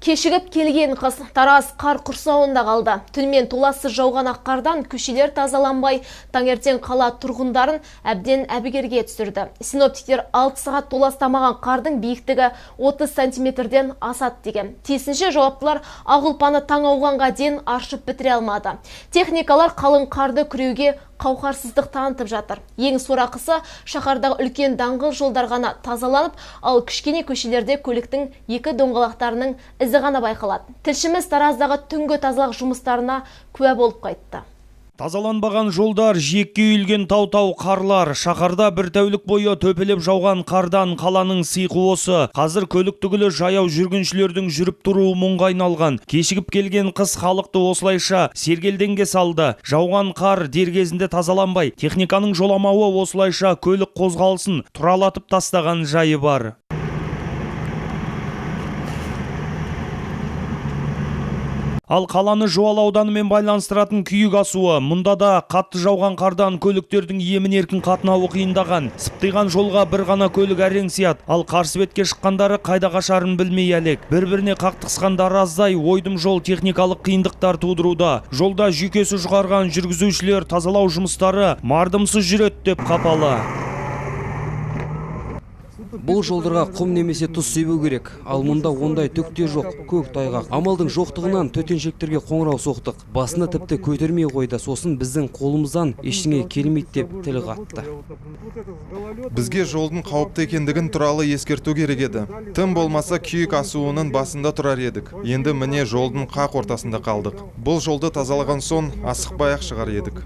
Кешігіп келген қыс Тараз қар құрсауында қалды. Түнмен толассыз жауған аққардан көшелер тазаланбай, таңертең қала тұрғындарын әбден әбігерге түсірді. Синоптиктер 6 сағат толастамаған қардың биіктігі 30 сантиметрден асады деген. Тиісінше жауаптылар ақ ұлпаны таң ауғанға дейін аршып бітіре алмады. Техникалар қалың қарды күреуге қауқарсыздық танытып жатыр. Ең сорақысы шаһардағы үлкен даңғыл жолдар ғана тазаланып, ал кішкене көшелерде көліктің екі доңғалақтарының ізі ғана байқалады. Тілшіміз Тараздағы түнгі тазалық жұмыстарына куә болып қайтты. Тазаланбаған жолдар, жиекке үйілген тау-тау қарлар, шаһарда бір тәулік бойы төпелеп жауған қардан қаланың сиқы осы. Қазір көлік түгілі жаяу жүргіншілердің жүріп тұруы мұңға айналған. Кешігіп келген қыс халықты осылайша сергелдеңге салды. Жауған қар дер кезінде тазаланбай, техниканың жоламауы осылайша көлік қозғалысын тұралатып тастаған жайы бар. Ал қаланы Жуалы ауданымен байланыстыратын күйік асуы. Мұнда да қатты жауған қардан көліктердің емін-еркін қатынауы қиындаған. Сыптиған жолға бір ғана көлік әрең сияды. Ал қарсы бетке шыққандары қайда қашарын білмей әлек. Бір-біріне қақтықсқандары аздай ойдым жол техникалық қиындықтар тудыруда. Жолда жүйкесі жұқарған жүргізушілер тазалау жұмыстары мардымсыз жүреді деп қапалы. Бұл жолдарға құм немесе тұз себу керек, ал мұнда ондай түкте жоқ, көк тайғақ. Амалдың жоқтығынан төтеншектерге қоңырау соқтық. Басына тіпті көтермей қойды, сосын біздің қолымыздан ештеңе келмейді деп тіл қатты. Бізге жолдың қауіпті екендігін туралы ескерту керек еді. Тым болмаса күйік асуының басында тұрар едік. Енді міне жолдың қақ ортасында қалдық. Бұл жолды тазалаған соң асықпай-ақ шығар едік.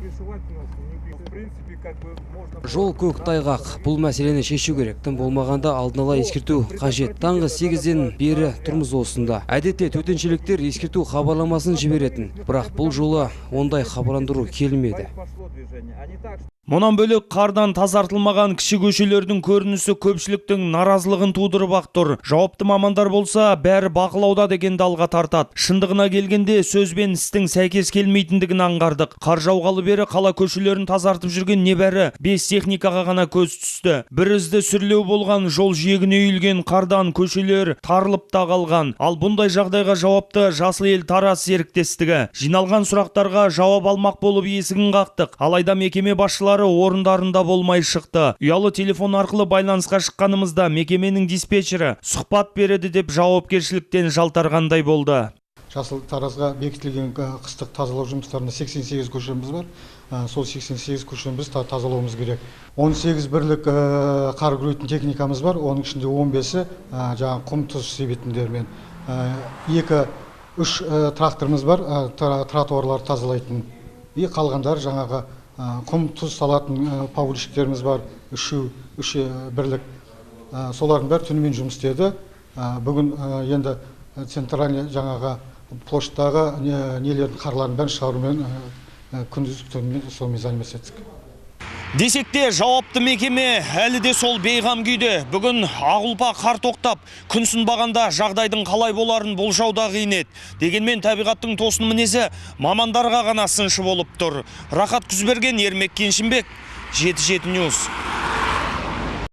Жол көк тайғақ. Бұл мәселені шешу керек. Тым болмағанда алдын ала ескерту қажет. Таңғы 8-ден бері тұрмыз осында. Әдетте төтеншеліктер ескерту хабарламасын жіберетін. Бірақ бұл жолы ондай хабарландыру келмеді. Мұнан бөлек қардан тазартылмаған кіші көшелердің көрінісі көпшіліктің наразылығын тудырып ақ тұр. Жауапты мамандар болса, бәрі бақылауда дегенді алға тартады. Шындығына келгенде сөз бен істің сәйкес келмейтіндігін аңғардық. Қар жауғалы бері қала көшелерін тазартып жүрген небәрі 5 техникаға ғана көз түсті. Бір ізді сүрлеу болған жол жиегіне үйілген қардан көшелер тарылып та қалған. Ал бұндай жағдайға жауапты Жасыл ел Тараз серіктестігі. Жиналған сұрақтарға жауап алмақ болып есігін қақтық. Алайда мекеме басшылары орындарында болмай шықты. Ұялы телефон арқылы байланысқа шыққанымызда мекеменің диспетчері сұхбат береді деп жауапкершіліктен жалтарғандай болды. Жасыл Таразға бекітілген қыстық тазалау жұмыстарында 88 көшеміз бар. Сол 88 көшеміз тазалауымыз керек. 18 бірлік қар күрейтін техникамыз бар. Оның ішінде 15-і жаңа құм тұз себетіндермен. 2-3 тракторымыз бар, тротуарлар тазалайтын. Қалғандар жаңағы құм тұз салатын паулиштеріміз бар, 3 бірлік. Солардың бәрі түнімен жұмыс істеді. Бүгін енді центральный жаңағы площадьтағы нелердің қарларын бәрін шығарумен күндіз түнімен солмен заниматься еттік. Десек те жауапты мекеме әлі де сол бейғам күйде. Бүгін ағылпа қар тоқтап, күн сынбағанда жағдайдың қалай боларын болжауда қиын еді. Дегенмен табиғаттың тосын мінезі мамандарға ғана сыншы болып тұр. Рахат Күзберген, Ермек Кеншімбек, 7-7 Ньюс.